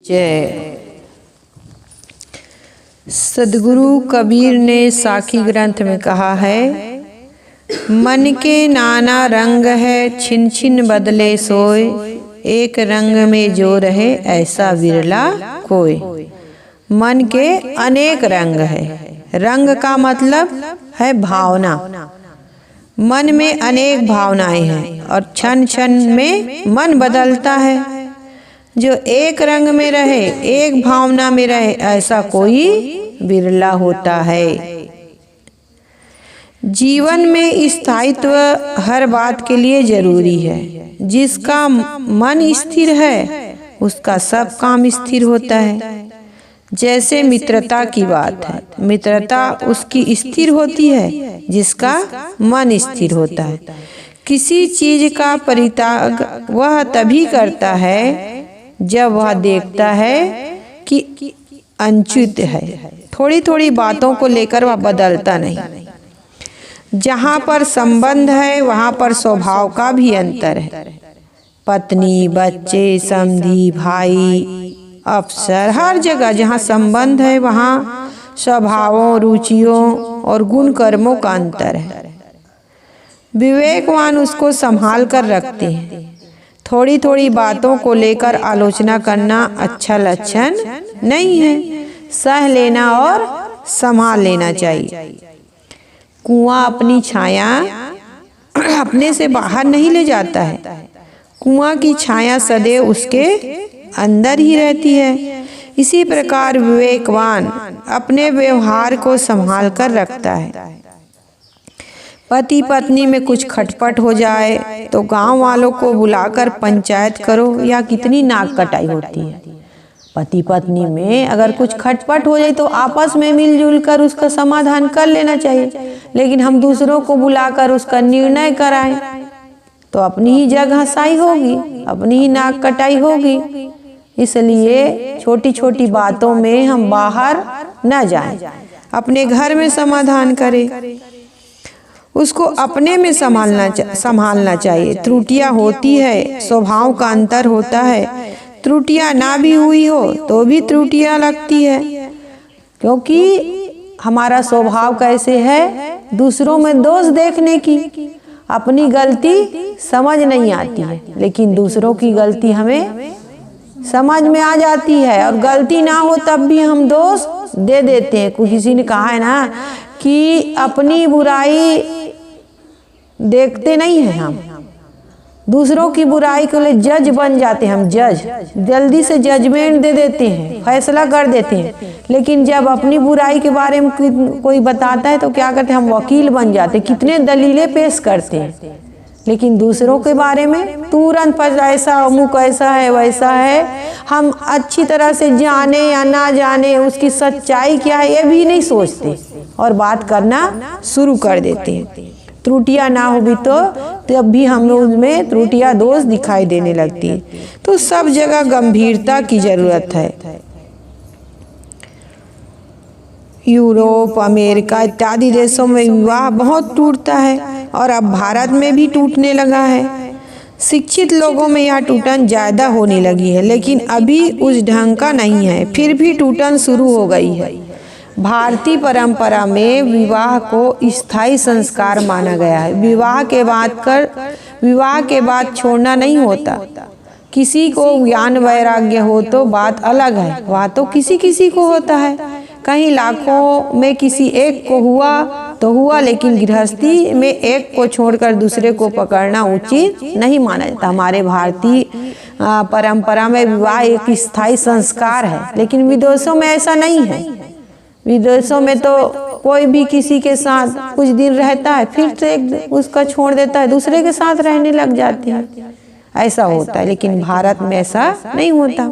जय। सद्गुरु कबीर ने साखी ग्रंथ में कहा है, मन के नाना रंग है छिन छिन बदले सोए, एक रंग में जो रहे ऐसा विरला कोई। मन के अनेक रंग है। रंग का मतलब है भावना। मन में अनेक भावनाएं हैं और क्षण क्षण में मन बदलता है। जो एक रंग में रहे, एक भावना में रहे, ऐसा कोई विरला होता है। जीवन में स्थायित्व हर बात के लिए जरूरी है। जिसका मन स्थिर है उसका सब काम स्थिर होता है। जैसे मित्रता की बात है, मित्रता उसकी स्थिर होती है जिसका मन स्थिर होता है। किसी चीज का परित्याग वह तभी करता है जब वह देखता है कि अनुचित है। थोड़ी थोड़ी बातों को लेकर वह बदलता नहीं। जहाँ पर संबंध है वहाँ पर स्वभाव का भी अंतर है। पत्नी, बच्चे, समधी, भाई, अफसर, हर जगह जहाँ संबंध है वहाँ स्वभावों, रुचियों और गुण कर्मों का अंतर है। विवेकवान उसको संभाल कर रखते हैं। थोड़ी थोड़ी बातों को लेकर आलोचना करना अच्छा लक्षण नहीं है। सह लेना और संभाल लेना चाहिए। कुआं अपनी छाया अपने से बाहर नहीं ले जाता है। कुआं की छाया सदैव उसके अंदर ही रहती है। इसी प्रकार विवेकवान अपने व्यवहार को संभाल कर रखता है। पति पत्नी में कुछ खटपट हो जाए तो गांव वालों को बुलाकर पंचायत करो या कितनी नाक कटाई होती है। पति पत्नी में अगर कुछ खटपट हो जाए तो आपस में मिलजुल कर उसका समाधान कर लेना चाहिए। लेकिन हम दूसरों को बुलाकर उसका निर्णय कराएं तो अपनी ही जगह हंसाई होगी, अपनी ही नाक कटाई होगी। इसलिए छोटी छोटी बातों में हम बाहर न जाएं, अपने घर में समाधान करें। उसको अपने में संभालना चाहिए। त्रुटियां होती है, स्वभाव का अंतर होता है। त्रुटियां ना भी हुई हो तो भी त्रुटियां लगती है, क्योंकि हमारा स्वभाव कैसे है, दूसरों में दोष देखने की। अपनी गलती समझ नहीं आती है, लेकिन दूसरों की गलती हमें समझ में आ जाती है। और गलती ना हो तब भी हम दोष दे देते हैं। किसी ने कहा है ना कि अपनी बुराई देखते नहीं हैं, हम दूसरों की बुराई के लिए जज बन जाते हैं। हम जज जल्दी से जजमेंट दे देते हैं, फैसला कर देते हैं। लेकिन जब अपनी बुराई के बारे में कोई बताता है तो क्या करते हैं, हम वकील बन जाते हैं, कितने दलीलें पेश करते हैं। लेकिन दूसरों के बारे में तुरंत ऐसा अमुक ऐसा है वैसा है, हम अच्छी तरह से जाने या ना जाने उसकी सच्चाई क्या है ये भी नहीं सोचते और बात करना शुरू कर देते हैं। त्रुटियां ना होगी तो तब भी हम लोग में त्रुटियां दोष दिखाई देने लगती है। तो सब जगह गंभीरता की जरूरत है। यूरोप, अमेरिका इत्यादि देशों में विवाह बहुत टूटता है और अब भारत में भी टूटने लगा है। शिक्षित लोगों में यह टूटन ज्यादा होने लगी है, लेकिन अभी उस ढंग का नहीं है, फिर भी टूटन शुरू हो गई है। भारतीय परंपरा में विवाह को स्थायी संस्कार माना गया है। विवाह के बाद छोड़ना नहीं होता। किसी को ज्ञान वैराग्य हो तो बात अलग है, वह तो किसी किसी को होता है। कहीं लाखों में किसी एक को हुआ तो हुआ, लेकिन गृहस्थी में एक को छोड़कर दूसरे को पकड़ना उचित नहीं माना जाता। हमारे भारतीय परंपरा में विवाह एक स्थायी संस्कार है, लेकिन विदेशों में ऐसा नहीं है। विदेशों में तो कोई भी किसी के साथ कुछ दिन रहता है, फिर से उसका छोड़ देता है, दूसरे के साथ रहने लग जाते हैं, ऐसा होता है। लेकिन भारत में ऐसा नहीं होता।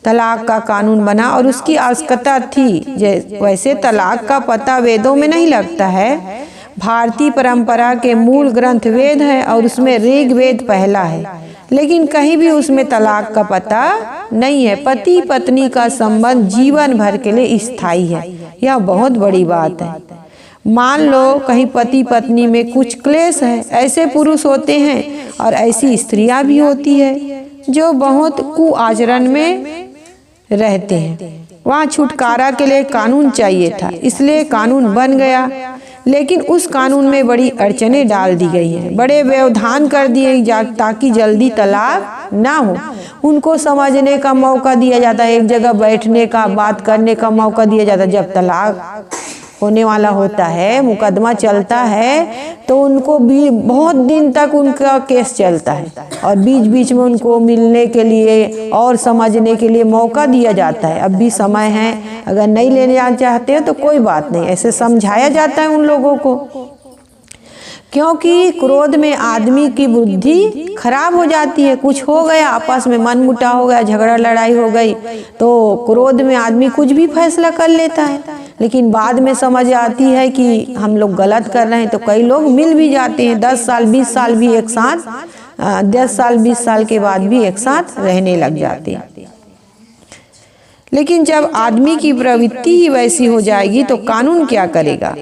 तलाक का कानून बना और उसकी आवश्यकता थी। वैसे तलाक का पता वेदों में नहीं लगता है। भारतीय परंपरा के मूल ग्रंथ वेद है और उसमें ऋग्वेद पहला है, लेकिन कहीं भी उसमें तलाक का पता नहीं है। पति पत्नी का संबंध जीवन भर के लिए स्थायी है, यह बहुत बड़ी बात है। मान लो कहीं पति पत्नी में कुछ क्लेश है, ऐसे पुरुष होते हैं और ऐसी स्त्रियां भी होती है जो बहुत कुआचरण में रहते हैं। वहाँ छुटकारा के लिए कानून चाहिए था, इसलिए कानून बन गया, लेकिन उस कानून में बड़ी अड़चनें डाल दी गई हैं। बड़े व्यवधान कर दिए ताकि जल्दी तलाक ना हो। उनको समझने का मौका दिया जाता है, एक जगह बैठने का, बात करने का मौका दिया जाता है। जब तलाक होने वाला होता है, मुकदमा चलता है, तो उनको भी बहुत दिन तक उनका केस चलता है और बीच बीच में उनको मिलने के लिए और समझने के लिए मौका दिया जाता है। अब भी समय है, अगर नहीं लेने जाना चाहते हैं तो कोई बात नहीं, ऐसे समझाया जाता है उन लोगों को। क्योंकि क्रोध में आदमी की बुद्धि खराब हो जाती है। कुछ हो गया, आपस में मनमुटाव हो गया, झगड़ा लड़ाई हो गई, तो क्रोध में आदमी कुछ भी फैसला कर लेता है, लेकिन बाद में समझ आती है कि हम लोग गलत कर रहे हैं, तो कई लोग मिल भी जाते हैं। 10 साल 20 साल भी एक साथ, 10 साल 20 साल के बाद भी एक साथ रहने लग जाते हैं। लेकिन जब आदमी की प्रवृत्ति ही वैसी हो जाएगी तो कानून क्या करेगा?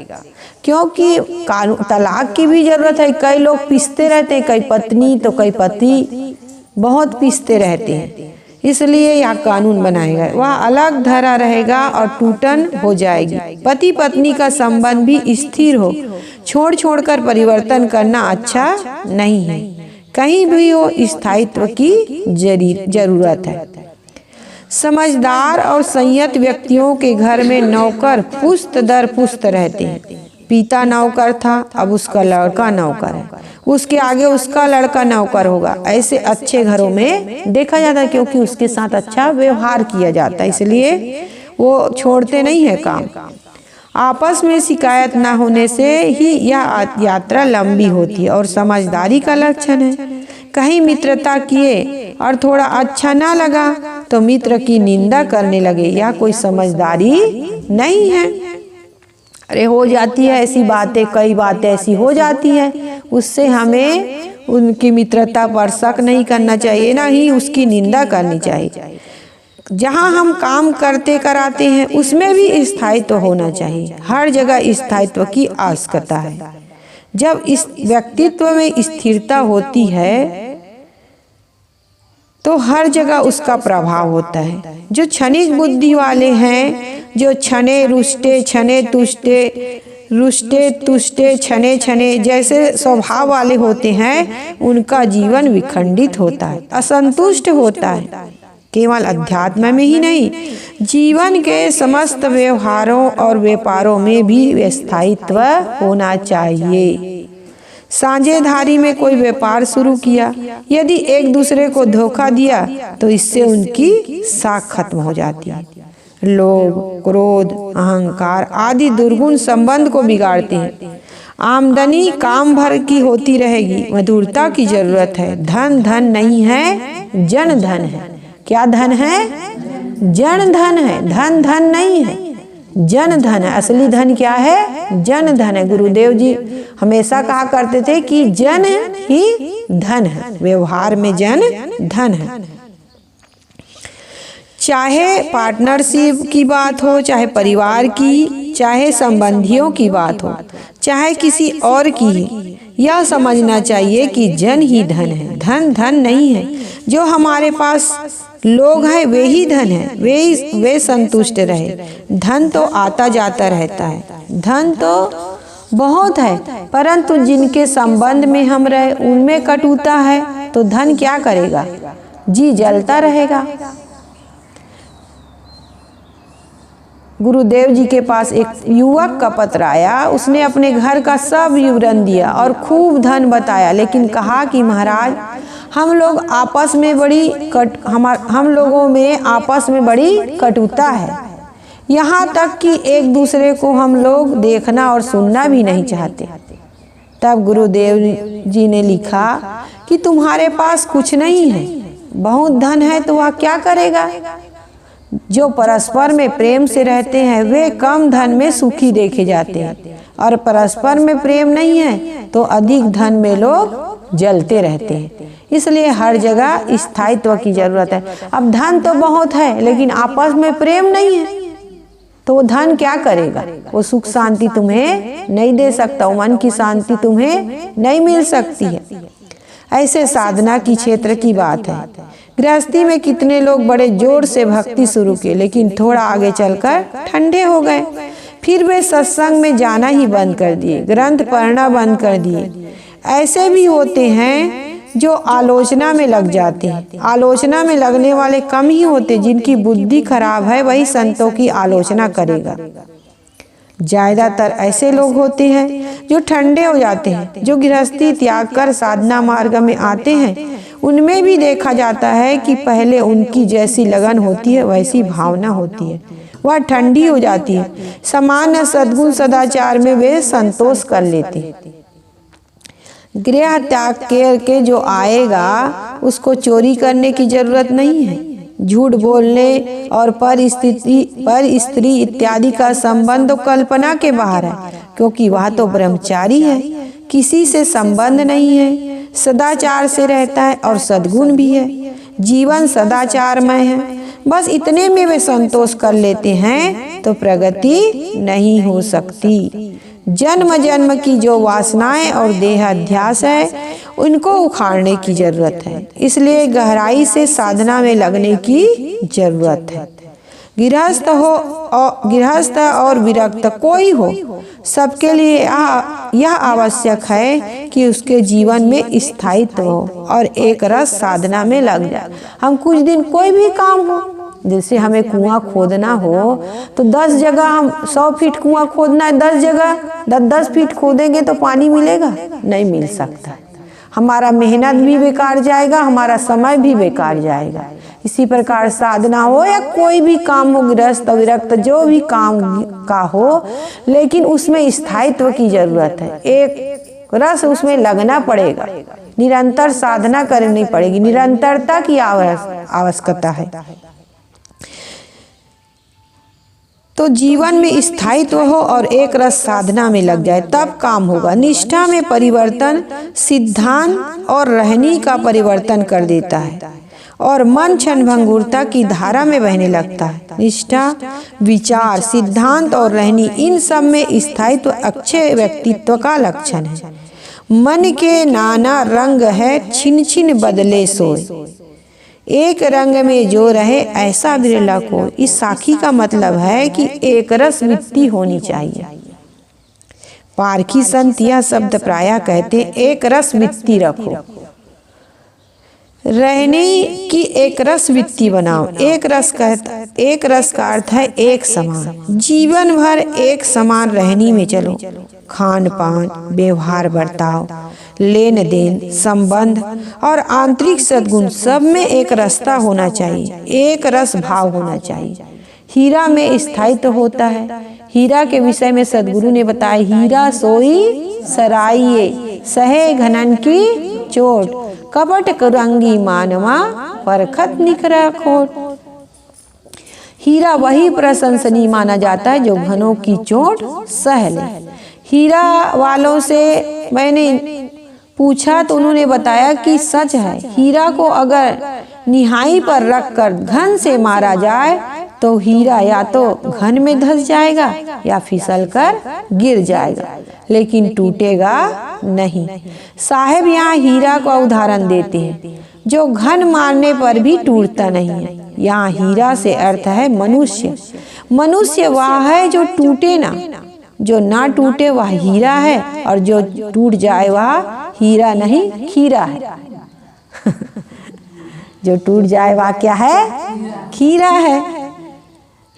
क्योंकि कानून, तलाक की भी जरूरत है। कई लोग पिसते रहते हैं, कई पत्नी तो कई पति बहुत पिसते रहते हैं, इसलिए यह कानून बनाएगा। वह अलग धरा रहेगा और टूटन हो जाएगी। पति पत्नी का संबंध भी स्थिर हो, छोड़ छोड़ कर परिवर्तन करना अच्छा नहीं है। कहीं भी हो स्थायित्व की जरूरत है। समझदार और संयत व्यक्तियों के घर में नौकर पुस्त दर पुस्त रहते हैं। पिता नौकर था, अब उसका लड़का नौकर है, उसके आगे उसका लड़का नौकर होगा। ऐसे अच्छे घरों में देखा जाता है, क्योंकि उसके साथ अच्छा व्यवहार किया जाता है, इसलिए वो छोड़ते नहीं है काम। आपस में शिकायत ना होने से ही यह यात्रा लंबी होती है और समझदारी का लक्षण है। कहीं मित्रता किए और थोड़ा अच्छा ना लगा तो मित्र की निंदा करने लगे, यह कोई समझदारी नहीं है। अरे हो जाती है ऐसी बातें, कई बातें ऐसी हो जाती है, उससे हमें उनकी मित्रता पर शक नहीं करना चाहिए, ना ही उसकी निंदा करनी चाहिए। जहाँ हम काम करते कराते हैं उसमें भी स्थायित्व होना चाहिए। हर जगह स्थायित्व की आवश्यकता है। जब इस व्यक्तित्व में स्थिरता होती है तो हर जगह उसका प्रभाव होता है। जो क्षणिक बुद्धि वाले हैं, जो छने रुष्टे छने तुष्टे, रुष्टे तुष्टे छने छने जैसे स्वभाव वाले होते हैं, उनका जीवन विखंडित होता है, असंतुष्ट होता है। केवल अध्यात्म में ही नहीं, जीवन के समस्त व्यवहारों और व्यापारों में भी स्थायित्व होना चाहिए। साझेदारी में कोई व्यापार शुरू किया, यदि एक दूसरे को धोखा दिया तो इससे उनकी साख खत्म हो जाती है। लोभ, क्रोध, अहंकार आदि दुर्गुण संबंध को बिगाड़ते हैं। आमदनी काम भर की होती रहेगी, मधुरता की जरूरत है। धन धन नहीं है, जन धन है। क्या धन है? जन धन है, धन धन नहीं है, जन धन है। असली धन क्या है? जन धन है। गुरुदेव जी हमेशा कहा करते थे कि जन ही धन है, व्यवहार में जन धन है। चाहे पार्टनरशिप की बात हो, चाहे परिवार की, चाहे संबंधियों की बात हो, चाहे किसी और की, यह समझना चाहिए कि जन ही धन है, धन धन नहीं है। जो हमारे पास लोग हैं वे ही धन है, वे संतुष्ट रहे। धन तो आता जाता रहता है, धन तो बहुत है, परंतु जिनके संबंध में हम रहे उनमें कटुता है तो धन क्या करेगा? जी जलता रहेगा। गुरुदेव जी के पास एक युवक का पत्र आया, उसने अपने घर का सब विवरण दिया और खूब धन बताया, लेकिन कहा कि महाराज हम लोग आपस में हम लोगों में आपस में बड़ी कटुता है, यहाँ तक कि एक दूसरे को हम लोग देखना और सुनना भी नहीं चाहते। तब गुरुदेव जी ने लिखा कि तुम्हारे पास कुछ नहीं है, बहुत धन है तो वह क्या करेगा? जो परस्पर में प्रेम से रहते हैं वे कम धन में सुखी देखे जाते हैं, और परस्पर में प्रेम नहीं है तो अधिक धन में लोग जलते रहते हैं। इसलिए हर जगह स्थायित्व की जरूरत है। अब धन तो बहुत है लेकिन आपस में प्रेम नहीं है तो वो धन क्या करेगा? वो सुख शांति तुम्हें नहीं दे सकता, वो मन की शांति तुम्हें नहीं मिल सकती है। ऐसे साधना की क्षेत्र की बात है। गृहस्थी में कितने लोग बड़े जोर से भक्ति शुरू किए, लेकिन थोड़ा आगे चलकर ठंडे हो गए। फिर वे सत्संग में जाना ही बंद कर दिए, ग्रंथ पढ़ना बंद कर दिए। ऐसे भी होते हैं जो आलोचना में लग जाते हैं। आलोचना में लगने वाले कम ही होते, जिनकी बुद्धि खराब है वही संतों की आलोचना करेगा। ज्यादातर ऐसे लोग होते हैं जो ठंडे हो जाते हैं, जो गृहस्थी त्याग कर साधना मार्ग में आते हैं। उनमें भी देखा जाता है कि पहले उनकी जैसी लगन होती है वैसी भावना होती है, वह ठंडी हो जाती है। सामान्य सद्गुण सदाचार में वे संतोष कर लेते हैं। गृह त्याग के जो आएगा उसको चोरी करने की जरूरत नहीं है। झूठ बोलने और पर स्त्री इत्यादि का संबंध तो कल्पना के बाहर है, क्योंकि वह तो ब्रह्मचारी है, किसी से संबंध नहीं है, सदाचार से रहता है और सद्गुण भी है, जीवन सदाचारमय है। बस इतने में वे संतोष कर लेते हैं तो प्रगति नहीं हो सकती। जन्म जन्म की जो वासनाएं और देहाध्यास है उनको उखाड़ने की जरूरत है, इसलिए गहराई से साधना में लगने की जरूरत है। गृहस्थ और विरक्त कोई हो, सबके लिए यह आवश्यक है कि उसके जीवन में स्थायित्व हो और एक रस साधना में लग जाए। हम कुछ दिन कोई भी काम हो, जैसे हमें कुआं खोदना हो तो 10 जगह हम 100 फीट कुआं खोदना है, 10 जगह 10 फीट खोदेंगे तो पानी मिलेगा? नहीं मिल सकता। हमारा मेहनत भी बेकार जाएगा, हमारा समय भी बेकार जाएगा। इसी प्रकार साधना हो या कोई भी काम हो, गृहस्थ विरक्त जो भी काम का हो, लेकिन उसमें स्थायित्व की जरूरत है। एक रस उसमें लगना पड़ेगा, निरंतर साधना करनी पड़ेगी, निरंतरता की आवश्यकता है। तो जीवन में स्थायित्व हो और एक रस साधना में लग जाए, तब काम होगा। निष्ठा में परिवर्तन सिद्धांत और रहनी का परिवर्तन कर देता है और मन क्षणभंगुरता की धारा में बहने लगता है। निष्ठा, विचार, सिद्धांत और रहनी, इन सब में स्थायित्व अक्षय व्यक्तित्व का लक्षण है। मन के नाना रंग है, छिन छिन बदले सोए, एक रंग में जो रहे ऐसा बिरला को। इस साखी का मतलब है कि एक रस वृत्ति होनी चाहिए। पारखी संत यह शब्द प्रायः कहते हैं, एक रस वृत्ति रखो, रहने की एक रस वृत्ति बनाओ। एक रस का अर्थ है एक समान। जीवन भर एक समान रहनी में चलो। खान पान, व्यवहार बर्ताव, लेन देन, संबंध और आंतरिक सद्गुण सब में एक रसता होना चाहिए, एक रस भाव होना चाहिए। हीरा में स्थायित्व होता है। हीरा के विषय में सद्गुरु ने बताया, हीरा सोई सराइये, सहे घनन की चोट, कपट रंगी मानवा, परखत निखरा खोट। हीरा वही प्रशंसनीय माना जाता है जो घनों की चोट सह ले। हीरा वालों से मैंने पूछा तो उन्होंने बताया कि सच है, हीरा को अगर निहाई पर रखकर घन से मारा जाए तो हीरा या तो घन में धंस जाएगा या फिसल कर गिर जाएगा, लेकिन टूटेगा नहीं। साहेब यहाँ हीरा का उदाहरण देते हैं जो घन मारने पर भी टूटता नहीं है। यहाँ हीरा से अर्थ है मनुष्य। मनुष्य वह है जो टूटे ना, जो ना टूटे वह हीरा है, और जो टूट जाए वह हीरा नहीं खीरा है। जो टूट जाए वह क्या है? खीरा है।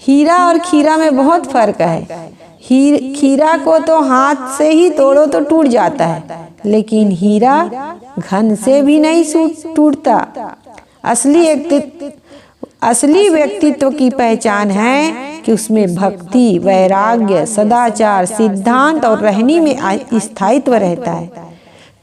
हीरा और खीरा में बहुत फर्क है। खीरा को तो हाथ से ही तोड़ो तो टूट जाता है, लेकिन हीरा घन से भी नहीं टूटता। असली व्यक्तित्व की पहचान है कि उसमें भक्ति, वैराग्य, सदाचार, सिद्धांत और रहनी में स्थायित्व रहता है।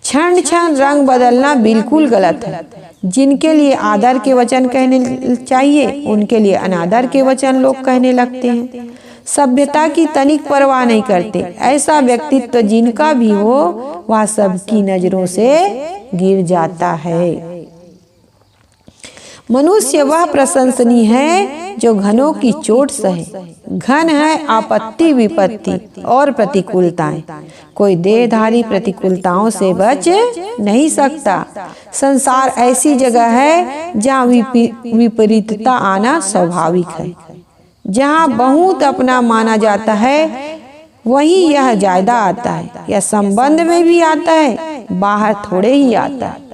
क्षण क्षण रंग बदलना बिल्कुल गलत है। जिनके लिए आदर के वचन कहने चाहिए उनके लिए अनादर के वचन लोग कहने लगते हैं। सभ्यता की तनिक परवाह नहीं करते। ऐसा व्यक्तित्व जिनका भी हो वह सबकी नजरों से गिर जाता है। मनुष्य वह प्रशंसनीय है जो घनों की चोट सहे। घन है आपत्ति विपत्ति और प्रतिकूलताएं। कोई देहधारी प्रतिकूलताओं से बच नहीं सकता। संसार ऐसी जगह है जहाँ विपरीतता आना स्वाभाविक है। जहाँ बहुत अपना माना जाता है वहीं यह ज्यादा आता है। यह संबंध में भी आता है, बाहर थोड़े ही आता है।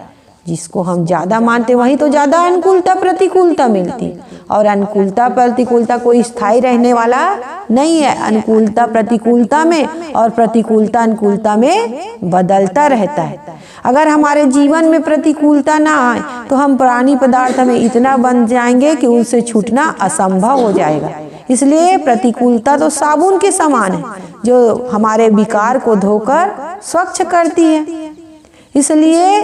जिसको हम ज्यादा मानते वहीं तो ज्यादा अनुकूलता प्रतिकूलता मिलती। और अनुकूलता प्रतिकूलता कोई स्थायी रहने वाला नहीं है। अनुकूलता प्रतिकूलता में और प्रतिकूलता अनुकूलता में बदलता रहता है। अगर हमारे जीवन में प्रतिकूलता ना आए तो हम प्राणी पदार्थ में इतना बन जाएंगे कि उनसे छूटना असंभव हो जाएगा। इसलिए प्रतिकूलता तो साबुन के समान है जो हमारे विकार को धोकर स्वच्छ करती है। इसलिए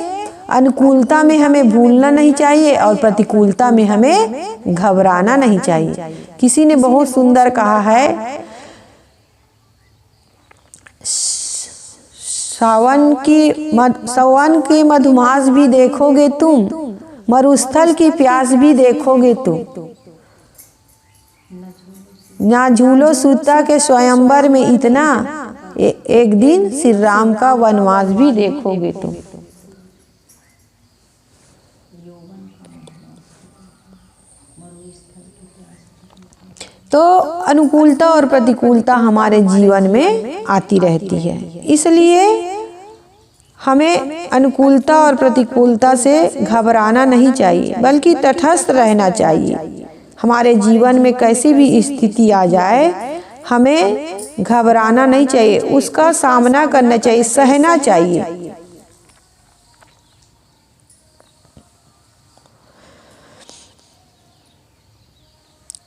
अनुकूलता में हमें भूलना नहीं चाहिए और प्रतिकूलता में हमें घबराना नहीं चाहिए। किसी ने बहुत सुंदर कहा है, सावन की मधुमास भी देखोगे तुम, मरुस्थल की प्यास भी देखोगे तुम। ना झूलो सूता के स्वयंवर में इतना, एक दिन श्री राम का वनवास भी देखोगे तुम। तो अनुकूलता और प्रतिकूलता हमारे जीवन में आती रहती है। इसलिए हमें अनुकूलता और प्रतिकूलता से घबराना नहीं चाहिए, बल्कि तटस्थ रहना चाहिए। हमारे जीवन में कैसी भी स्थिति आ जाए हमें घबराना नहीं चाहिए, उसका सामना करना चाहिए, सहना चाहिए।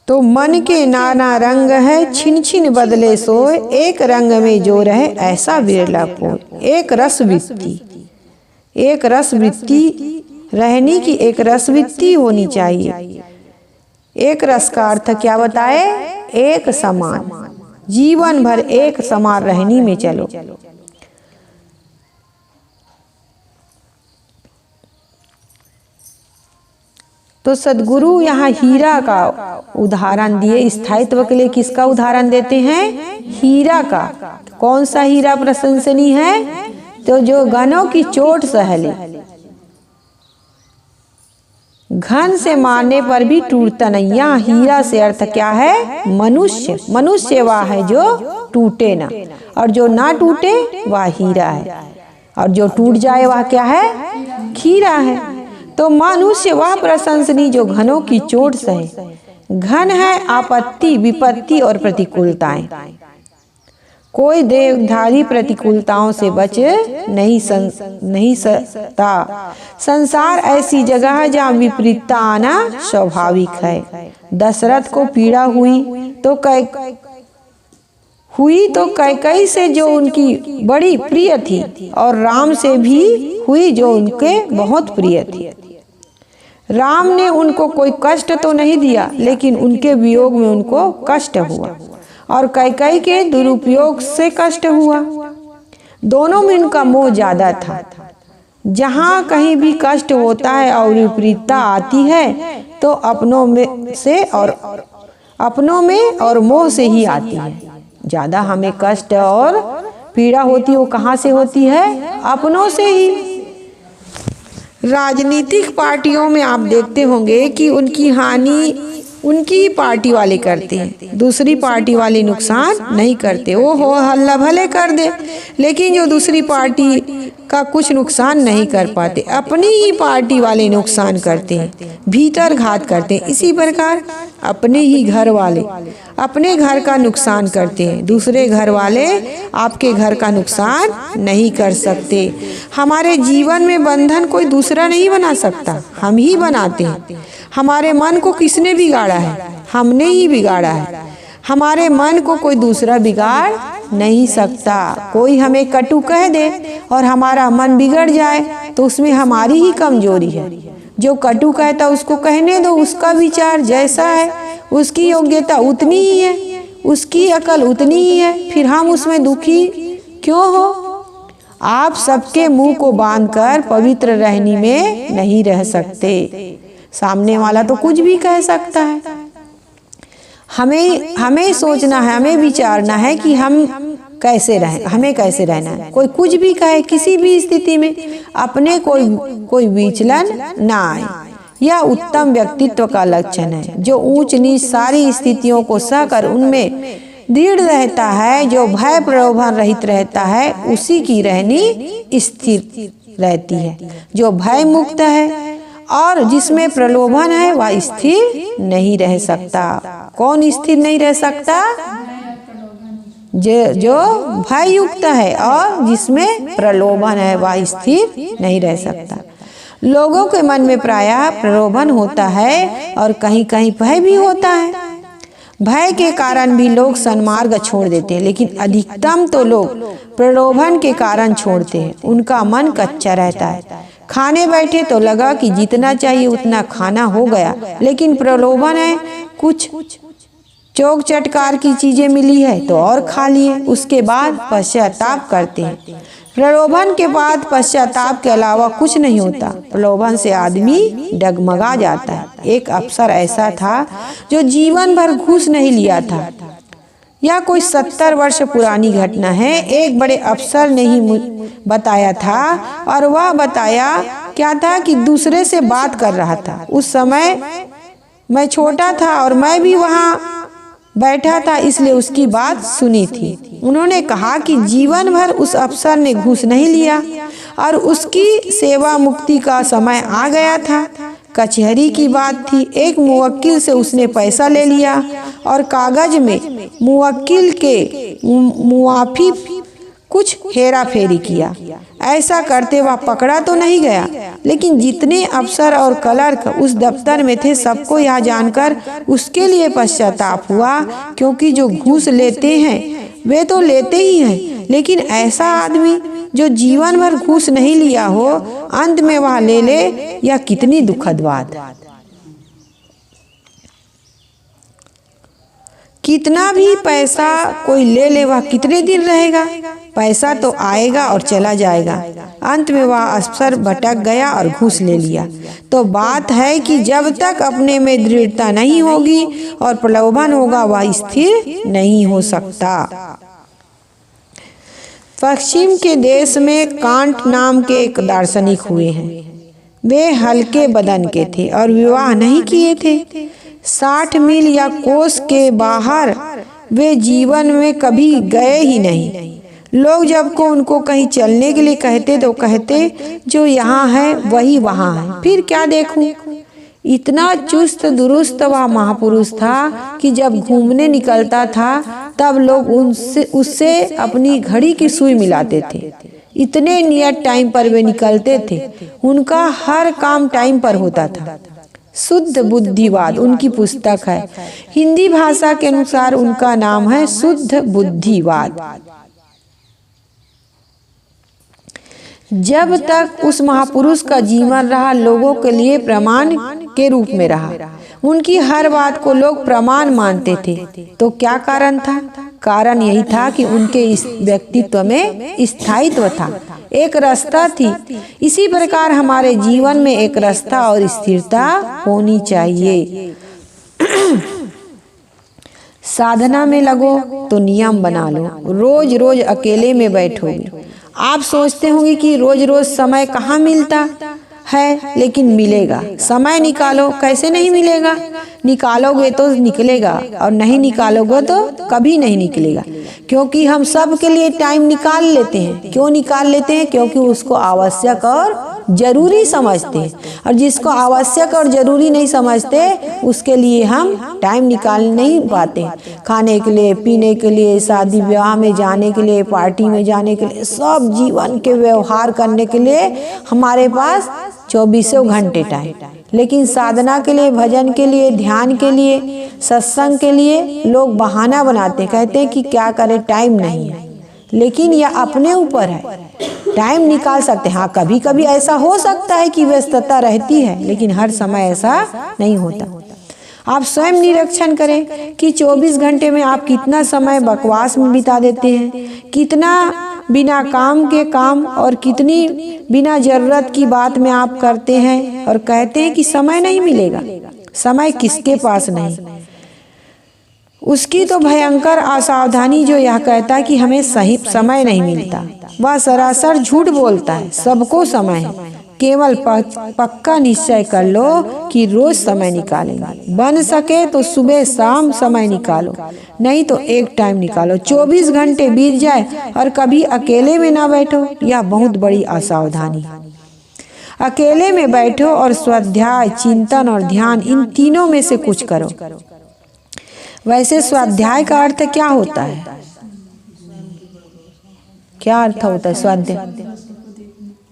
तो मन के नाना रंग है, छिन छिन बदले सोए, एक रंग में जो रहे ऐसा बिरला कोई। एक रसवृत्ति रहने की एक रसवृत्ति होनी चाहिए। एक रस का अर्थ क्या बताए? एक समान, जीवन भर एक समान रहनी में चलो। तो सदगुरु यहाँ हीरा का उदाहरण दिए। स्थायित्व के लिए किसका उदाहरण देते हैं? हीरा का। कौन सा हीरा प्रशंसनीय है? तो जो घनों की चोट सह ले। घन से मारने पर भी टूटता नहीं। यहाँ हीरा से अर्थ क्या है? मनुष्य। मनुष्य वह है जो टूटे ना, और जो ना टूटे वह हीरा है, और जो टूट जाए वह क्या है? खीरा है। तो मनुष्य वह प्रशंसनीय जो घनों की चोट सहे। घन है आपत्ति विपत्ति और प्रतिकूलताएं। कोई देहधारी प्रतिकूलताओं से बच नहीं सकता। संसार ऐसी जगह है जहाँ विपरीतता आना स्वाभाविक है। दशरथ को पीड़ा हुई तो कैकई से जो उनकी बड़ी प्रिय थी, और राम से भी हुई जो उनके बहुत प्रिय थी। राम ने उनको कोई कष्ट तो नहीं दिया, लेकिन उनके वियोग में उनको कष्ट हुआ, और कैकई के दुरुपयोग से कष्ट हुआ। दोनों में उनका मोह ज्यादा था। जहाँ कहीं भी कष्ट होता है और विपरीतता आती है तो अपनों में और मोह से ही आती है। ज्यादा हमें कष्ट और पीड़ा होती है वो कहाँ से होती है? अपनों से ही। राजनीतिक पार्टियों में आप देखते होंगे कि उनकी हानि उनकी ही पार्टी वाले करते हैं, दूसरी पार्टी वाले नुकसान नहीं करते। वो हो हल्ला भले कर दे, लेकिन जो दूसरी पार्टी का कुछ नुकसान नहीं कर पाते, अपनी ही पार्टी वाले नुकसान करते हैं, भीतर घात करते हैं। इसी प्रकार अपने ही घर वाले अपने घर का नुकसान करते हैं, दूसरे घर वाले आपके घर का नुकसान नहीं कर सकते। हमारे जीवन में बंधन कोई दूसरा नहीं बना सकता, हम ही बनाते हैं। हमारे मन को किसने बिगाड़ा है? हमने ही बिगाड़ा है। हमारे मन को कोई दूसरा बिगाड़ नहीं सकता। कोई हमें कटु कह दे और हमारा मन बिगड़ जाए तो उसमें हमारी ही कमजोरी है। जो कटु कहता उसको कहने दो, उसका विचार जैसा है, उसकी योग्यता उतनी ही है, उसकी अकल उतनी ही है, फिर हम उसमें दुखी क्यों हो? आप सबके मुंह को बांधकर पवित्र रहने में नहीं रह सकते। सामने वाला तो कुछ भी कह सकता है। हमें सोचना है, हमें विचारना है कि हम कैसे रहें, हमें कैसे रहना है। कोई कुछ भी कहे, किसी भी स्थिति में अपने कोई विचलन ना आए। यह उत्तम व्यक्तित्व का लक्षण है। जो ऊंच नीच सारी स्थितियों को सहकर उनमें दृढ़ रहता है, जो भय प्रलोभन रहित रहता है, उसी की रहनी स्थिर रहती है। जो भय मुक्त है और जिसमें प्रलोभन है वह स्थिर नहीं रह सकता। कौन स्थिर नहीं रह सकता? जो भय युक्त है और जिसमें प्रलोभन है वह स्थिर नहीं रह सकता। लोगों के मन में प्रायः प्रलोभन होता है और कहीं कहीं भय भी होता है। भय के कारण भी लोग सन्मार्ग छोड़ देते हैं, लेकिन अधिकतम तो लोग प्रलोभन के कारण छोड़ते हैं। उनका मन कच्चा रहता है। खाने बैठे तो लगा कि जितना चाहिए उतना खाना हो गया, लेकिन प्रलोभन है, कुछ चौक चटकार की चीजें मिली है तो और खा लिए, उसके बाद पश्चाताप करते हैं। प्रलोभन के बाद पश्चाताप के अलावा कुछ नहीं होता। प्रलोभन से आदमी डगमगा जाता है। एक अफसर ऐसा था जो जीवन भर घूस नहीं लिया था। यह कोई 70 वर्ष पुरानी घटना है। एक बड़े अफसर ने ही बताया था, और वह बताया क्या था कि दूसरे से बात कर रहा था। उस समय मैं छोटा था और मैं भी वहाँ बैठा था, इसलिए उसकी बात सुनी थी। उन्होंने कहा कि जीवन भर उस अफसर ने घूस नहीं लिया और उसकी सेवा मुक्ति का समय आ गया था। कचहरी की बात थी। एक मुवक्किल से उसने पैसा ले लिया और कागज में मुवक्किल के मुआफी कुछ हेरा फेरी किया। ऐसा करते वह पकड़ा तो नहीं गया, लेकिन जितने अफसर और क्लर्क उस दफ्तर में थे सबको यह जानकर उसके लिए पश्चाताप हुआ, क्योंकि जो घूस लेते हैं वे तो लेते ही हैं, लेकिन ऐसा आदमी जो जीवन भर घूस नहीं लिया हो, अंत में वह ले यह कितनी दुखद बात। कितना भी पैसा कोई ले वह कितने दिन रहेगा? पैसा तो आएगा और चला जाएगा। अंत में वह अफसर भटक गया और घूस ले लिया। तो बात है कि जब तक अपने में दृढ़ता नहीं होगी और प्रलोभन होगा, वह स्थिर नहीं हो सकता। पश्चिम के देश में कांट नाम के एक दार्शनिक हुए हैं। वे हल्के बदन के थे और विवाह नहीं किए थे। 60 मील या कोस के बाहर वे जीवन में कभी गए ही नहीं। लोग जब को उनको कहीं चलने के लिए कहते तो कहते जो यहाँ है वही वहाँ है, फिर क्या देखूं। इतना चुस्त दुरुस्त वह महापुरुष था कि जब घूमने निकलता था तब लोग उससे अपनी घड़ी की सुई मिलाते थे। इतने नियत टाइम पर वे निकलते थे। उनका हर काम टाइम पर होता था। शुद्ध बुद्धिवाद उनकी पुस्तक है। हिंदी भाषा के अनुसार उनका नाम है शुद्ध बुद्धिवाद। जब तक उस महापुरुष का जीवन रहा, लोगों के लिए प्रमाण के रूप में रहा। उनकी हर बात को लोग प्रमाण मानते थे। तो क्या कारण था? कारण यही था कि उनके इस व्यक्तित्व में स्थायित्व था, एक रास्ता थी। इसी प्रकार हमारे जीवन में एक रास्ता और स्थिरता होनी चाहिए। साधना में लगो तो नियम बना लो। रोज रोज अकेले में बैठोगे। आप सोचते होंगे कि रोज रोज समय कहाँ मिलता है, लेकिन मिलेगा। समय निकालो। कैसे नहीं मिलेगा? निकालोगे तो निकलेगा और नहीं निकालोगे तो कभी नहीं निकलेगा। क्योंकि हम सब के लिए टाइम निकाल लेते हैं। क्यों निकाल लेते हैं? क्योंकि उसको आवश्यक और जरूरी समझते हैं, और जिसको आवश्यक और जरूरी नहीं समझते उसके लिए हम टाइम निकाल नहीं पाते। खाने के लिए, पीने के लिए, शादी ब्याह में जाने के लिए, पार्टी में जाने के लिए, सब जीवन के व्यवहार करने के लिए हमारे पास 24 घंटे टाइम। लेकिन साधना के लिए, भजन के लिए, ध्यान के लिए, सत्संग के लिए लोग बहाना बनाते, कहते हैं कि क्या करें, टाइम नहीं है। लेकिन यह अपने ऊपर है। टाइम निकाल सकते हैं। हाँ, कभी कभी ऐसा हो सकता है कि व्यस्तता रहती है, लेकिन हर समय ऐसा नहीं होता। आप स्वयं निरीक्षण करें कि 24 घंटे में आप कितना समय बकवास में बिता देते हैं, कितना बिना काम के काम और कितनी बिना जरूरत की बात में आप करते हैं और कहते हैं कि समय नहीं मिलेगा। समय किसके पास नहीं, उसकी तो भयंकर असावधानी जो यह कहता है कि हमें सही समय नहीं मिलता, वह सरासर झूठ बोलता है। सबको समय है, केवल पक्का निश्चय कर लो कि रोज समय निकालेंगे। बन सके तो सुबह शाम समय निकालो, नहीं तो एक टाइम निकालो। 24 घंटे बीत जाए और कभी अकेले में ना बैठो, यह बहुत बड़ी असावधानी। अकेले में बैठो और स्वाध्याय, चिंतन और ध्यान, इन तीनों में से कुछ करो। वैसे स्वाध्याय का अर्थ क्या होता है? क्या अर्थ होता है स्वाध्याय?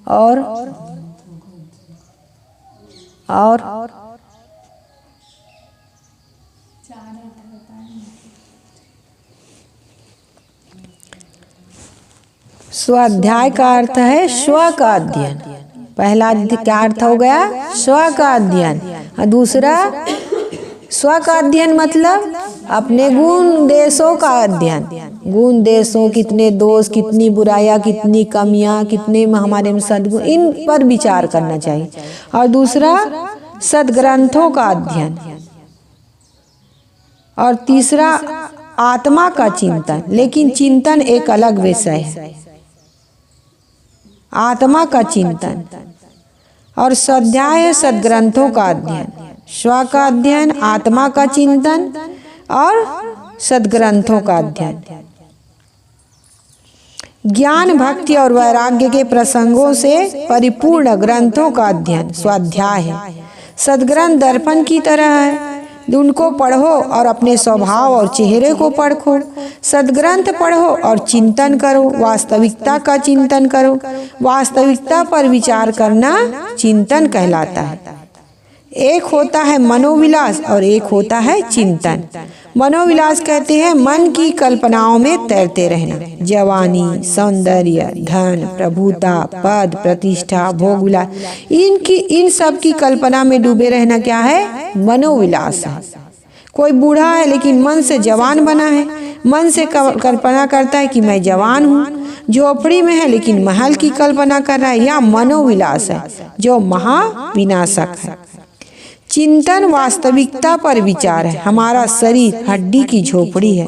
और स्वाध्याय का अर्थ है स्व का अध्ययन। पहला क्या अर्थ हो गया? स्व का अध्ययन। और दूसरा स्व का अध्ययन मतलब अपने गुण देशों का अध्ययन। गुण देशों, कितने दोष, कितनी बुराइयां, कितनी कमियां, कितने हमारे में सद्गुण, इन पर विचार करना चाहिए। और दूसरा सद्ग्रंथों का अध्ययन। और तीसरा आत्मा का चिंतन, लेकिन चिंतन एक अलग विषय है, आत्मा का चिंतन। और स्वाध्याय है सद्ग्रंथों का अध्ययन, स्व का अध्ययन, आत्मा का चिंतन और सद्ग्रंथों का अध्ययन। ज्ञान, भक्ति और वैराग्य के प्रसंगों से परिपूर्ण ग्रंथों का अध्ययन स्वाध्याय है। सद्ग्रंथ दर्पण की तरह है, उनको पढ़ो और अपने स्वभाव और चेहरे को परखो। सद्ग्रंथ पढ़ो और चिंतन करो, वास्तविकता का चिंतन करो। वास्तविकता पर विचार करना चिंतन कहलाता है। एक होता है मनोविलास और एक होता है चिंतन। मनोविलास कहते हैं मन की कल्पनाओं में तैरते रहना। जवानी, सौंदर्य, धन, प्रभुता, पद, प्रतिष्ठा, भोग विलास, इन सब की कल्पना में डूबे रहना क्या है? मनोविलास है। कोई बूढ़ा है लेकिन मन से जवान बना है, मन से कल्पना करता है कि मैं जवान हूँ। झोपड़ी में है लेकिन महल की कल्पना कर रहा है, यह मनोविलास है जो महाविनाशक है। चिंतन वास्तविकता पर विचार है। हमारा शरीर हड्डी की झोपड़ी है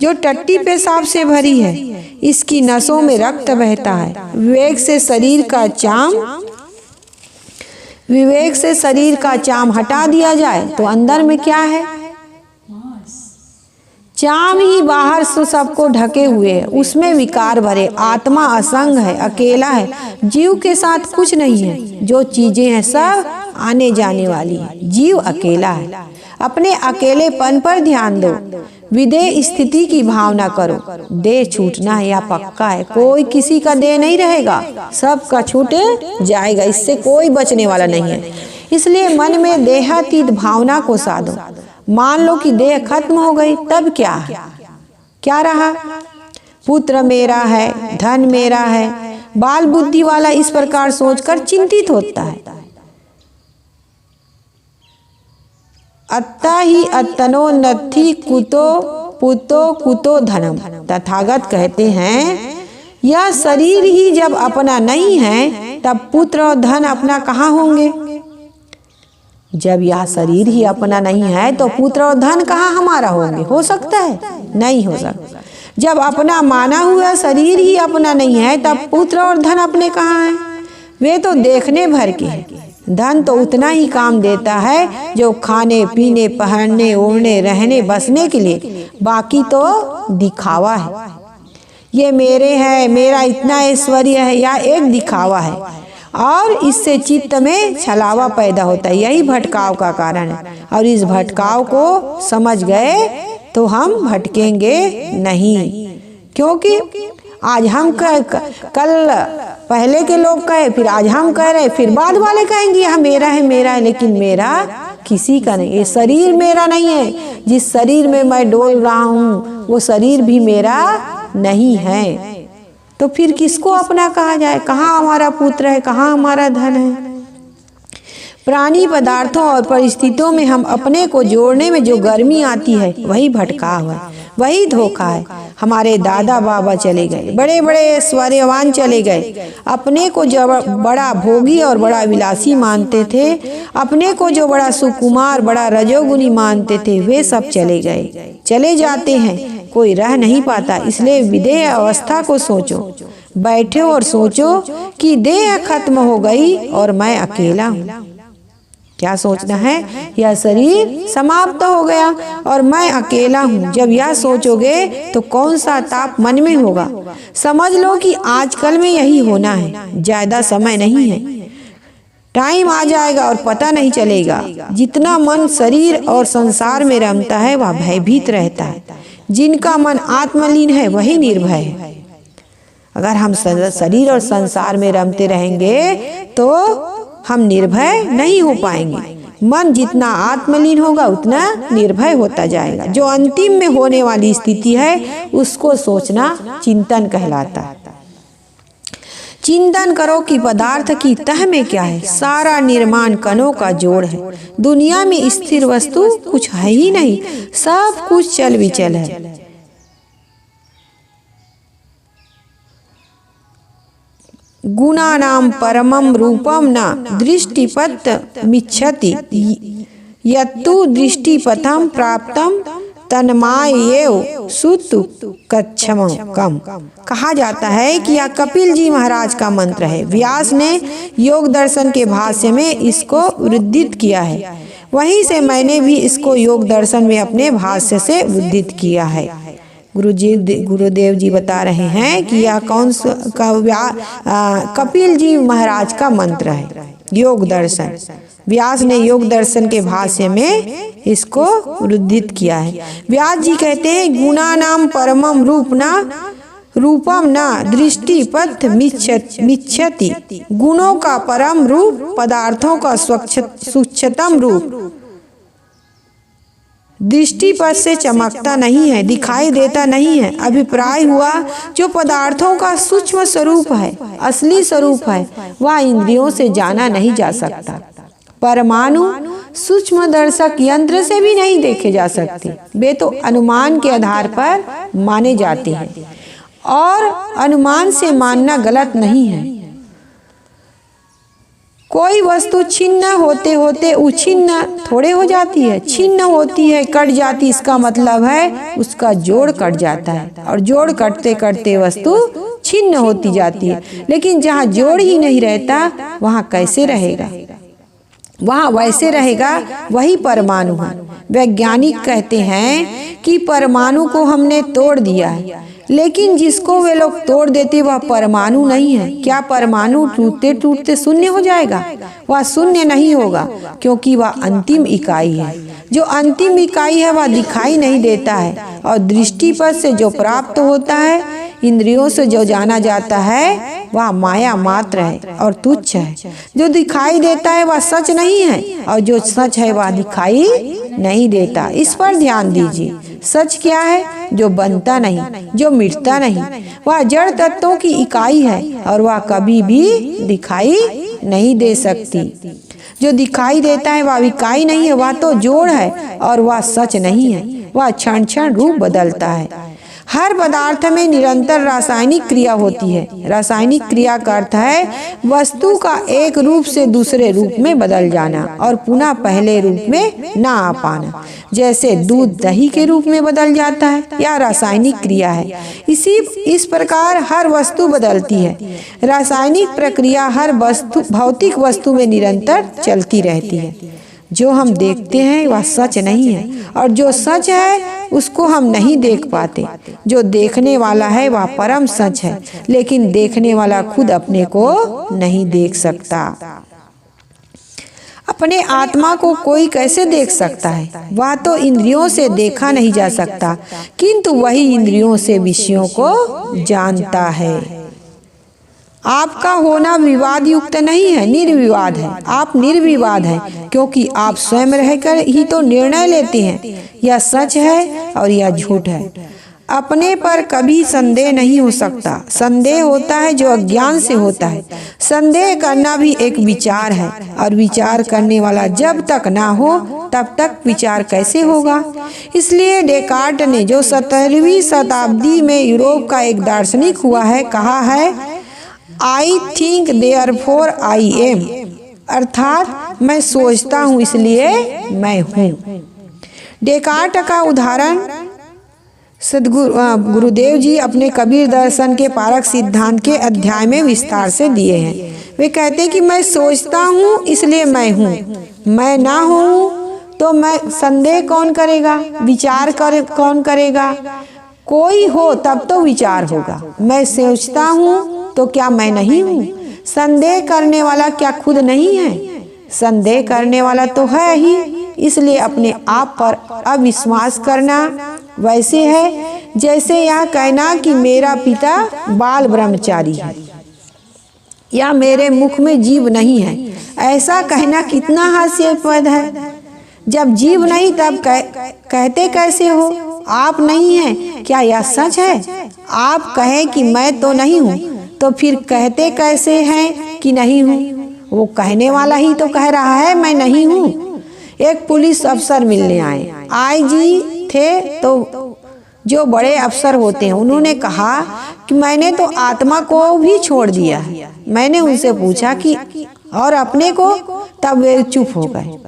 जो टट्टी पेशाब से भरी है। इसकी नसों में रक्त बहता है। विवेक से शरीर का चाम हटा दिया जाए तो अंदर में क्या है? चाम ही बाहर से सबको ढके हुए है, उसमें विकार भरे। आत्मा असंग है, अकेला है, जीव के साथ कुछ नहीं है। जो चीजें हैं सब आने जाने वाली है, जीव अकेला है। अपने अकेलेपन पर ध्यान दो, विदेह स्थिति की भावना करो। देह छूटना है या पक्का है, कोई किसी का देह नहीं रहेगा, सबका छूट जाएगा, इससे कोई बचने वाला नहीं है। इसलिए मन में देहातीत भावना को साधो। मान लो कि देह खत्म हो गई, तब क्या रहा? पुत्र मेरा है, धन मेरा है। बाल बुद्धि वाला इस प्रकार सोचकर चिंतित होता है। अत्ता ही अत्तनो नत्थि कुतो पुतो कुतो धनम। तथागत कहते हैं यह शरीर ही जब अपना नहीं है तब पुत्र और धन अपना कहाँ होंगे? जब यह शरीर ही अपना नहीं है तो पुत्र और धन कहाँ हमारा होंगे? हो सकता है? नहीं हो सकता। जब अपना माना हुआ शरीर ही अपना नहीं है तब पुत्र और धन अपने कहाँ हैं? वे तो देखने भर के हैं। धन तो उतना ही काम देता है जो खाने पीने, पहनने, ओढ़ने, रहने, बसने के लिए, बाकी तो दिखावा है। ये मेरे है, मेरा इतना ऐश्वर्य है, या एक दिखावा है और इससे चित्त में छलावा पैदा होता है। यही भटकाव का कारण है और इस भटकाव को समझ गए तो हम भटकेंगे नहीं। क्योंकि आज हम कल पहले के लोग कहे, फिर आज हम कह रहे, फिर बाद वाले कहेंगे यह मेरा है, मेरा है, लेकिन मेरा किसी का नहीं। ये शरीर मेरा नहीं है। जिस शरीर में मैं डोल रहा हूँ वो शरीर भी मेरा नहीं है। तो फिर किसको अपना कहा जाए? कहाँ हमारा पुत्र है, कहाँ हमारा धन है? प्राणी पदार्थों और परिस्थितियों में हम अपने को जोड़ने में जो गर्मी आती है वही भटकाव है, वही धोखा है। हमारे दादा बाबा चले गए, बड़े बड़े ऐश्वर्यवान चले गए, अपने को जो बड़ा भोगी और बड़ा विलासी मानते थे, अपने को जो बड़ा सुकुमार बड़ा रजोगुनी मानते थे, वे सब चले गए, चले जाते हैं, कोई रह नहीं पाता। इसलिए विदेह अवस्था को सोचो, बैठो और सोचो कि देह खत्म हो गई और मैं अकेला हूँ। क्या सोचना है? यह शरीर समाप्त हो गया और मैं अकेला हूँ। जब यह सोचोगे तो कौन सा ताप मन में होगा। समझ लो कि आजकल में यही होना है, ज्यादा समय नहीं है, टाइम आ जाएगा और पता नहीं चलेगा। जितना मन शरीर और संसार में रमता है वह भयभीत रहता है, जिनका मन आत्मलीन है वही निर्भय है। अगर हम शरीर और संसार में रमते रहेंगे तो हम निर्भय नहीं हो पाएंगे। मन जितना आत्मलीन होगा उतना निर्भय होता जाएगा। जो अंतिम में होने वाली स्थिति है उसको सोचना चिंतन कहलाता है। चिंतन करो कि पदार्थ की तह में क्या है। सारा निर्माण कणों का जोड़ है। दुनिया में स्थिर वस्तु कुछ है ही नहीं, सब कुछ चल विचल है। गुणानां परमं रूपम न दृष्टिपथ मिच्छति यत्तु दृष्टिपथं प्राप्तं तन्मायेव सुतु कच्छम कम। कहा जाता है कि यह कपिल जी महाराज का मंत्र है। व्यास ने योग दर्शन के भाष्य में इसको उद्धृत किया है, वहीं से मैंने भी इसको योग दर्शन में अपने भाष्य से उद्धृत किया है। गुरुदेव जी बता रहे हैं कि यह कौन सा कपिल जी महाराज का मंत्र है, योग दर्शन। व्यास ने योग दर्शन के भाष्य में इसको उद्धृत किया है। व्यास जी कहते हैं गुणानाम परमम रूपम न दृष्टिपथ मिच्छति। गुणों का परम रूप पदार्थों का सूक्ष्मतम रूप दृष्टिपथ से चमकता नहीं है, दिखाई देता नहीं है। अभिप्राय हुआ जो पदार्थों का सूक्ष्म स्वरूप है, असली स्वरूप है, वह इंद्रियों से जाना नहीं जा सकता। परमाणु सूक्ष्म दर्शक यंत्र से भी नहीं देखे जा सकते, वे तो अनुमान के आधार पर माने जाते हैं और अनुमान से मानना गलत नहीं है। कोई वस्तु छिन्न होते होते उछिन्न थोड़े हो जाती है, छिन्न होती है, कट जाती, इसका मतलब है उसका जोड़ कट जाता है और जोड़ कटते कटते वस्तु छिन्न होती जाती है। लेकिन जहाँ जोड़ ही नहीं रहता वहाँ कैसे रहेगा? वहाँ वैसे रहेगा, वही परमाणु है। वैज्ञानिक कहते हैं कि परमाणु को हमने तोड़ दिया है, लेकिन जिसको वे लोग तोड़ देते वह परमाणु नहीं है। क्या परमाणु टूटते टूटते शून्य हो जाएगा? वह शून्य नहीं होगा, क्योंकि वह अंतिम इकाई है। जो अंतिम इकाई है वह दिखाई नहीं देता है और दृष्टिपथ से जो प्राप्त होता है, इंद्रियों से जो जाना जाता है, वह माया मात्र है और तुच्छ है। जो दिखाई देता है वह सच नहीं है और जो सच है वह दिखाई नहीं देता। इस पर ध्यान दीजिए। सच क्या है? जो बनता नहीं, जो मिटता नहीं, वह जड़ तत्वों की इकाई है और वह कभी भी दिखाई नहीं दे सकती। जो दिखाई देता है वह इकाई नहीं है, वह तो जोड़ है और वह सच नहीं है, वह क्षण क्षण रूप बदलता है। हर पदार्थ में निरंतर रासायनिक क्रिया होती है। रासायनिक क्रिया का अर्थ है वस्तु का एक रूप से दूसरे रूप में बदल जाना और पुनः पहले रूप में ना आ पाना। जैसे दूध दही के रूप में बदल जाता है, यह रासायनिक क्रिया है। इस प्रकार हर वस्तु बदलती है। रासायनिक प्रक्रिया हर भौतिक वस्तु में निरंतर चलती रहती है। जो हम देखते हैं वह सच नहीं है और जो सच है उसको हम नहीं देख पाते। जो देखने वाला है वह परम सच है, लेकिन देखने वाला खुद अपने को नहीं देख सकता। अपने आत्मा को कोई कैसे देख सकता है? वह तो इंद्रियों से देखा नहीं जा सकता, किंतु वही इंद्रियों से विषयों को जानता है। आपका होना विवाद युक्त नहीं है, निर्विवाद है। आप निर्विवाद हैं क्योंकि आप स्वयं रहकर ही तो निर्णय लेते हैं, यह सच है और यह झूठ है। अपने पर कभी संदेह नहीं हो सकता। संदेह होता है जो अज्ञान से होता है। संदेह करना भी एक विचार है, और विचार करने वाला जब तक ना हो तब तक विचार कैसे होगा। इसलिए डेकार्ट ने, जो 17वीं शताब्दी में यूरोप का एक दार्शनिक हुआ है, कहा है I think therefore I am, अर्थात मैं सोचता हूँ इसलिए मैं हूँ। डेकार्ट का उदाहरण गुरुदेव जी अपने कबीर दर्शन के पारक सिद्धांत के अध्याय में विस्तार से दिए हैं। वे कहते हैं कि मैं सोचता हूँ इसलिए मैं हूँ, मैं ना हूँ तो मैं संदेह कौन करेगा, विचार कौन करेगा। कोई हो तब तो विचार होगा। मैं सोचता हूँ तो क्या मैं नहीं हूँ? संदेह करने वाला क्या खुद नहीं है? संदेह करने वाला तो है ही। इसलिए अपने आप पर अविश्वास करना वैसे है जैसे यह कहना कि मेरा पिता बाल ब्रह्मचारी है या मेरे मुख में जीभ नहीं है। ऐसा कहना कितना हास्यास्पद है। जब जीभ नहीं तब कहते कैसे हो आप नहीं हैं? क्या यह सच है? आप कहें कि मैं तो नहीं हूँ तो फिर कहते कैसे हैं कि नहीं हूँ? वो कहने वाला ही तो कह रहा है मैं नहीं हूँ। एक पुलिस अफसर मिलने आए, आईजी थे तो जो बड़े अफसर होते हैं, उन्होंने कहा कि मैंने तो आत्मा को भी छोड़ दिया है। मैंने उनसे पूछा कि और अपने को? तब वे चुप हो गए।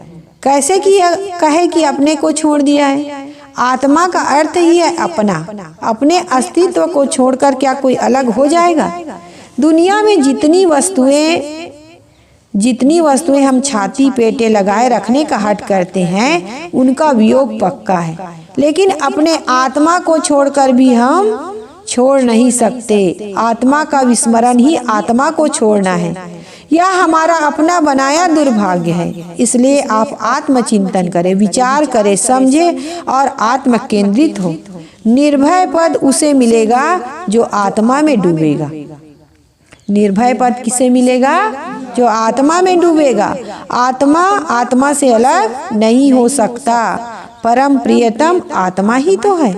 कैसे कि कहे कि अपने को छोड़ दिया है? आत्मा का अर्थ ही है अपना। अपने अस्तित्व को छोड़कर क्या कोई अलग हो जाएगा? दुनिया में जितनी वस्तुएं हम छाती पेटे लगाए रखने का हट करते हैं, उनका वियोग पक्का है, लेकिन अपने आत्मा को छोड़कर भी हम छोड़ नहीं सकते। आत्मा का विस्मरण ही आत्मा को छोड़ना है। यह हमारा अपना बनाया दुर्भाग्य है। इसलिए आप आत्मचिंतन करें, विचार करें, समझें और आत्म केंद्रित हो। निर्भय पद उसे मिलेगा जो आत्मा में डूबेगा। निर्भय पद किसे मिलेगा? जो आत्मा में डूबेगा। आत्मा से अलग नहीं हो सकता। परम प्रियतम आत्मा ही तो है।